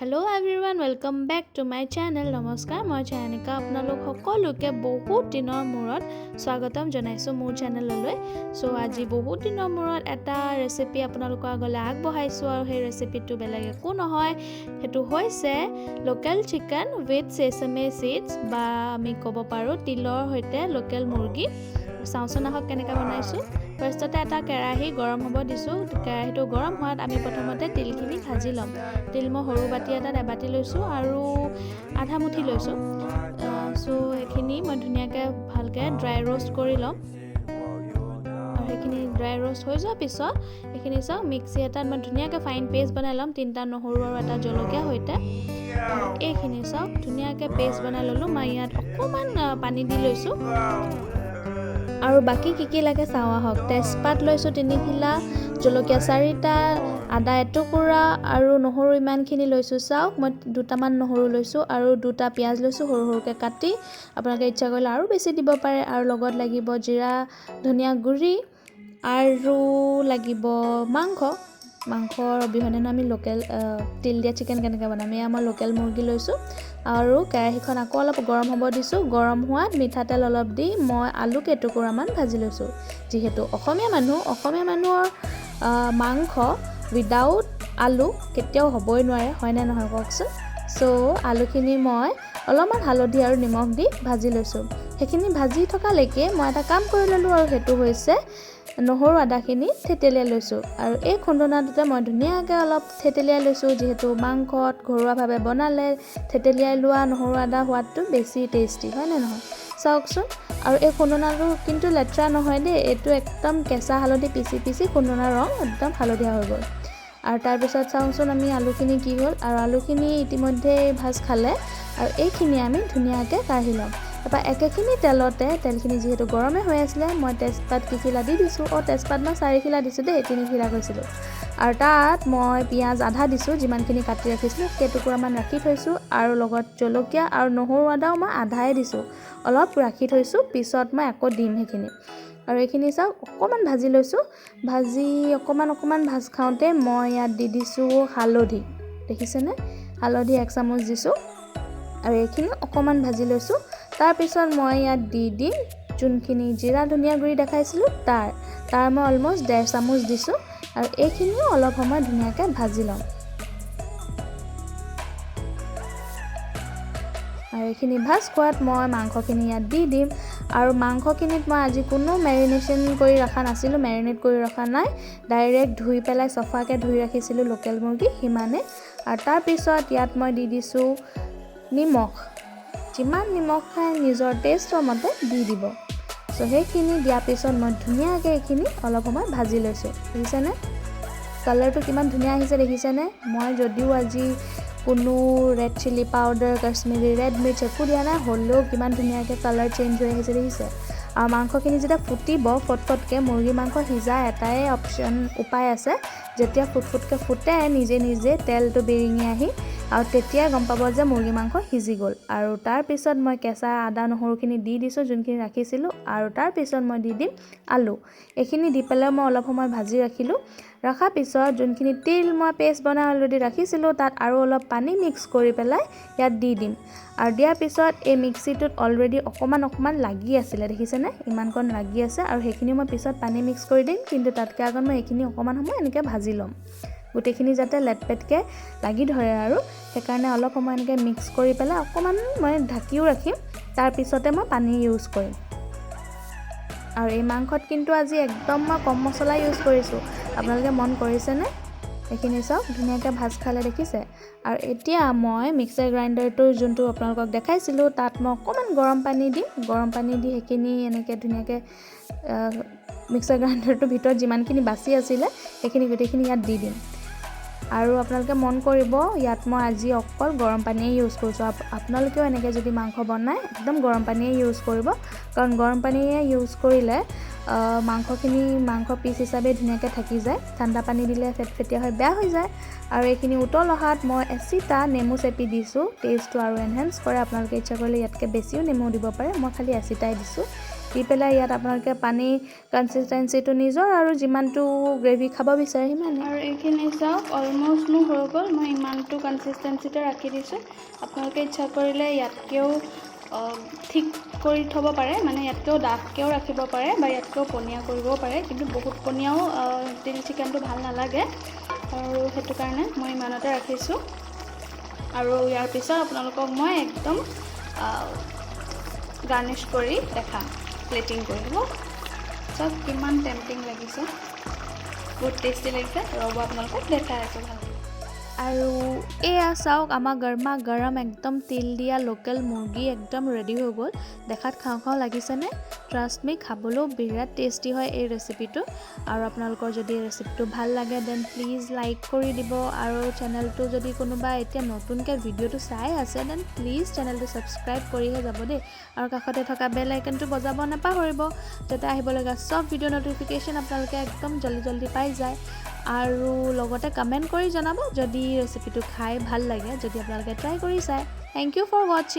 Hello everyone welcome back to my channel नमस्कार मैं चायनिका आपनालोक सकलोके बहुत दिনৰ মূৰত স্বাগতম জনাইছো মোৰ চেনেললৈ সো আজি বহুত দিনৰ মূৰত এটা ৰেচিপি আপোনালোকৰ আগলৈ আগবঢ়াইছো আৰু সেই ৰেচিপিটো বেলেগ একো নহয় হেতু হৈছে লোকেল চিকেন উইথ সেসেমে সিডস বা আমি ক'ব পাৰো তিলৰ হৈতে লোকেল মুৰ্গী চাওচোন আহক কেনেকৈ বনাইছো ফাৰ্ষ্টতে এটা কেৰাহী গৰম হ'ব দিছো কেৰাহীটো গৰম হোৱাত আমি প্ৰথমতে তিলখিনি ভাজি লম তিল মই সৰু বাটি এটাত এবাটি লৈছো আৰু আধা মুঠি লৈছো সো এখিনি মই ধুনিয়াকৈ ভালকৈ ড্ৰাই रोस्ट কৰি লম আৰু এখিনি ড্ৰাই रोस्ट হৈ যোৱাৰ পিছত এখিনি সব মিক্সি এটাত মই ধুনিয়াকৈ ফাইন পেষ্ট বনাই লম তিনটা নহৰু আৰু এটা জলকীয়া হৈতে এইখিনি সব ধুনিয়াকৈ পেষ্ট বনাই ললো মই ইয়াত অকমান পানী দি লৈছো আৰু বাকি কি লাগে চাওয়া হক তেজপাত লৈছো 3 খিলা জলকীয়া 4টা আদা এটুকুৰা আৰু নহৰু ইমানখিনি লৈছো চাওক মই দুটামান নহৰু লৈছো আৰু দুটা পিয়াজ লৈছো সৰু সৰুকে কাটি আপোনালোকে ইচ্ছা কৰিলে আৰু বেছি দিব পাৰে আৰু লগত লাগিব জিৰা ধনিয়া গুৰি আৰু লাগিব মাংসৰ অবিহনে আমি লোকেল তিল দিয়া চিকেন কেনেকৈ বনাম মই লোকেল মুৰ্গী লৈছো আৰু কেৰাহীখন আকৌ অলপ গৰম হ'ব দিছো গৰম হোৱাত মিঠাতেল অলপ দি মই আলু কেটুকুৰামান ভাজি লৈছো যিহেতু অসমীয়া মানুহৰ মাংস উইদাউট আলু কেতিয়াও হ'বই নোৱাৰে হয় না নহয় কওকচোন সো আলুখিনি মই অলপমান হালধি আৰু নিমখ দি ভাজি লৈছো সেইখিনি ভাজি থকালৈকে মই এটা কাম কৰি ললো আৰু হেতু হৈছে নহৰু আদাখিনি থেতেলিয়াই লৈছো আৰু এই খুন্দনাটোতে মই ধুনিয়াকৈ অলপ থেতেলিয়াই লৈছো যেহেতু মাংসত ঘৰুৱাভাৱে বনালে থেতেলিয়াই লোৱা নহৰু আদা হোৱাটো বেছি টেষ্টি হয় না নহয় চাওকচোন আৰু এই খুন্দনাটো কিন্তু লেট্ৰা নহয় দে এইটো একদম কেঁচা হালধি পিচি খুন্দনাৰ ৰং একদম হালধীয়া হৈ গ'ল আৰু তাৰ পিছত চাওচোন আমি আলুখিনি কি হ'ল আৰু আলুখিনি ইতিমধ্যে ভাজ খালে আৰু এইখিনি আমি ধুনিয়াকৈ কাঢ়ি লম তাৰপা একেখিনি তেলখিনি যেহেতু গৰমে হৈ আছিলে মই তেজপাত কিখিলা দি দিছো তেজপাত মই 4 খিলা দিছো দে 3 খিলা কৈছিলো আৰু তাত মই পিয়াজ আধা দিছো যিমানখিনি কাটি ৰাখিছিলো কেটুকুৰামান ৰাখি থৈছো আৰু লগত জলকীয়া আৰু নহৰু আদাও মই আধাই দিছো অলপ ৰাখি থৈছো পিছত মই আকৌ দিম সেইখিনি আৰু এইখিনি চাও অকমান ভাজি লৈছো ভাজি অকমান ভাজ খাওঁতে মই ইয়াত দি দিছো হালধি দেখিছেনে হালধি 1 চামুচ দিছো আৰু এইখিনি অকমান ভাজি লৈছো তাৰ পিছত মই ইয়াত দি দিম যোনখিনি জিৰা ধনিয়া গুৰি দেখাইছিলো তাৰ মই অলমোস্ট 1.5 চামুচ দিছো আৰু এইখিনিও অলপ সময় ধুনিয়াকৈ ভাজি লম আৰু এইখিনি ভাজ খোৱাত মই মাংসখিনি ইয়াত দি দিম আৰু মাংসখিনিত মই আজি কোনো মেৰিনেশ্যন কৰি ৰখা নাছিলো মেৰিনেট কৰি ৰখা নাই ডাইৰেক্ট ধুই পেলাই সফাকৈ ধুই ৰাখিছিলো লোকেল মুৰ্গী হিমানে আৰু তাৰ পিছত ইয়াত মই দি দিছো নিমখ যিমান নিমখ খাই নিজৰ টেষ্টৰ মতে দি দিব সো সেইখিনি দিয়াৰ পিছত মই ধুনিয়াকৈ এইখিনি অলপ সময় ভাজি লৈছো দেখিছেনে কালাৰটো কিমান ধুনিয়া আহিছে দেখিছেনে মই যদিও আজি কোনো red chilli powder Kashmiri red মিৰ্চ একো দিয়া নাই হ'লেও কিমান ধুনিয়াকৈ কালাৰ চেঞ্জ হৈ আহিছে দেখিছে আৰু মাংসখিনি যেতিয়া ফুটিব ফটফটকৈ মুৰ্গী মাংস সিজা এটাই উপায় আছে যেতিয়া ফুটফুটকৈ ফুটে নিজে তেলটো বিৰিঙি আহি আৰু তেতিয়া গম পাব যে মুৰ্গী মাংস সিজি গ'ল আৰু তাৰ পিছত মই কেঁচা আদা নহৰুখিনি দি দিছো যোনখিনি ৰাখিছিলো আৰু তাৰ পিছত মই দি দিম আলু এইখিনি দি পেলাই মই অলপ সময় ভাজি ৰখাৰ পিছত যোনখিনি তিল মই পেষ্ট বনাই অলৰেডি ৰাখিছিলো তাত আৰু অলপ পানী মিক্স কৰি পেলাই ইয়াত দি দিম আৰু দিয়াৰ পিছত এই মিক্সিটোত অলৰেডি অকমান লাগি আছিলে দেখিছেনে ইমানকণ লাগি আছে আৰু সেইখিনি মই পিছত পানী মিক্স কৰি দিম কিন্তু তাতকৈ আগত মই এইখিনি অকমান সময় এনেকৈ ভাজি ল'ম গোটেইখিনি যাতে লেটপেটকৈ লাগি ধৰে আৰু সেইকাৰণে অলপ সময় এনেকৈ মিক্স কৰি পেলাই অকমান মই ঢাকিও ৰাখিম তাৰ পিছতে মই পানী ইউজ কৰিম আৰু এই মাংসত কিন্তু আজি একদম মই কম মছলা ইউজ কৰিছো আপোনালোকে মন কৰিছেনে এইখিনি সব ধুনিয়াকৈ ভাজ খালে দেখিছে আৰু এতিয়া মই মিক্সাৰ গ্ৰাইণ্ডাৰটো যোনটো আপোনালোকক দেখাইছিলো তাত মই অকমান গৰম পানী দি সেইখিনি এনেকৈ ধুনিয়াকৈ মিক্সাৰ গ্ৰাইণ্ডাৰটোৰ ভিতৰত যিমানখিনি বাচি আছিলে সেইখিনি গোটেইখিনি ইয়াত দি দিম আৰু আপোনালোকে মন কৰিব ইয়াত মই আজি অকল গৰম পানীয়ে ইউজ কৰিছো আপোনালোকেও এনেকৈ যদি মাংস বনায় একদম গৰম পানীয়ে ইউজ কৰিব কাৰণ গৰম পানীয়ে ইউজ কৰিলে মাংস পিচ হিচাপে ধুনিয়াকৈ থাকি যায় ঠাণ্ডা পানী দিলে ফেটফেটীয়া হৈ বেয়া হৈ যায় আৰু এইখিনি উতল অহাত মই এচিটা নেমু চেপি দিছো টেষ্টটো আৰু এনহেন্স কৰে আপোনালোকে ইচ্ছা কৰিলে ইয়াতকৈ বেছিও নেমু দিব পাৰে মই খালি এচিটাই দিছো দি পেলাই ইয়াত আপোনালোকে পানী কনসিস্টেন্সিটো নিজৰ আৰু যিমানটো গ্ৰেভি খাব বিচাৰে সিমানে। আৰু এইখিনি চাওক অলমোষ্ট মোৰ হৈ গ'ল, মই ইমানটো কনসিস্টেন্সিতে ৰাখি দিছোঁ। আপোনালোকে ইচ্ছা কৰিলে ইয়াতকেও ঠিক কৰি থ'ব পাৰে, মানে ইয়াতকেও ডাঠকেও ৰাখিব পাৰে বা ইয়াতকেও পনীয়া কৰিবও পাৰে, কিন্তু বহুত পনীয়াও তিল চিকেনটো ভাল নালাগে আৰু সেইটো কাৰণে মই ইমানতে ৰাখিছোঁ। আৰু ইয়াৰ পিছত আপোনালোকক মই একদম গাৰ্নিছ কৰি দেখাম, প্লেটিং কৰি দিব। চব কিমান টেম্পটিং লাগিছে, বহুত টেষ্টি লাগিছে। ৰ'ব আপোনালোকক দেখাই আছোঁ ভালকৈ। আৰু এয়া চাওক আমাৰ গৰমা গৰম একদম তেল দিয়া লোকেল মুৰ্গী একদম ৰেডি হৈ গ'ল। দেখাত খাওঁ খাওঁ লাগিছেনে? ট্ৰাষ্ট মি, খাবলৈও বিৰাট টেষ্টি হয় এই ৰেচিপিটো। আৰু আপোনালোকৰ যদি এই ৰেচিপিটো ভাল লাগে দেন প্লিজ লাইক কৰি দিব। আৰু চেনেলটো যদি কোনোবা এতিয়া নতুনকৈ ভিডিঅ'টো চাই আছে দেন প্লিজ চেনেলটো ছাবস্ক্ৰাইব কৰিহে যাব দেই। আৰু কাষতে থকা বেল আইকনটো বজাব নাপাহৰিব, যাতে আহিবলগা চব ভিডিঅ' ন'টিফিকেশ্যন আপোনালোকে একদম জল্দি পাই যায়। আৰু লগতে কমেণ্ট কৰি জনাব যদি ৰেচিপিটো খাই ভাল লাগে, যদি আপোনালোকে ট্ৰাই কৰি চায়। থেংক ইউ ফৰ ৱাচিং।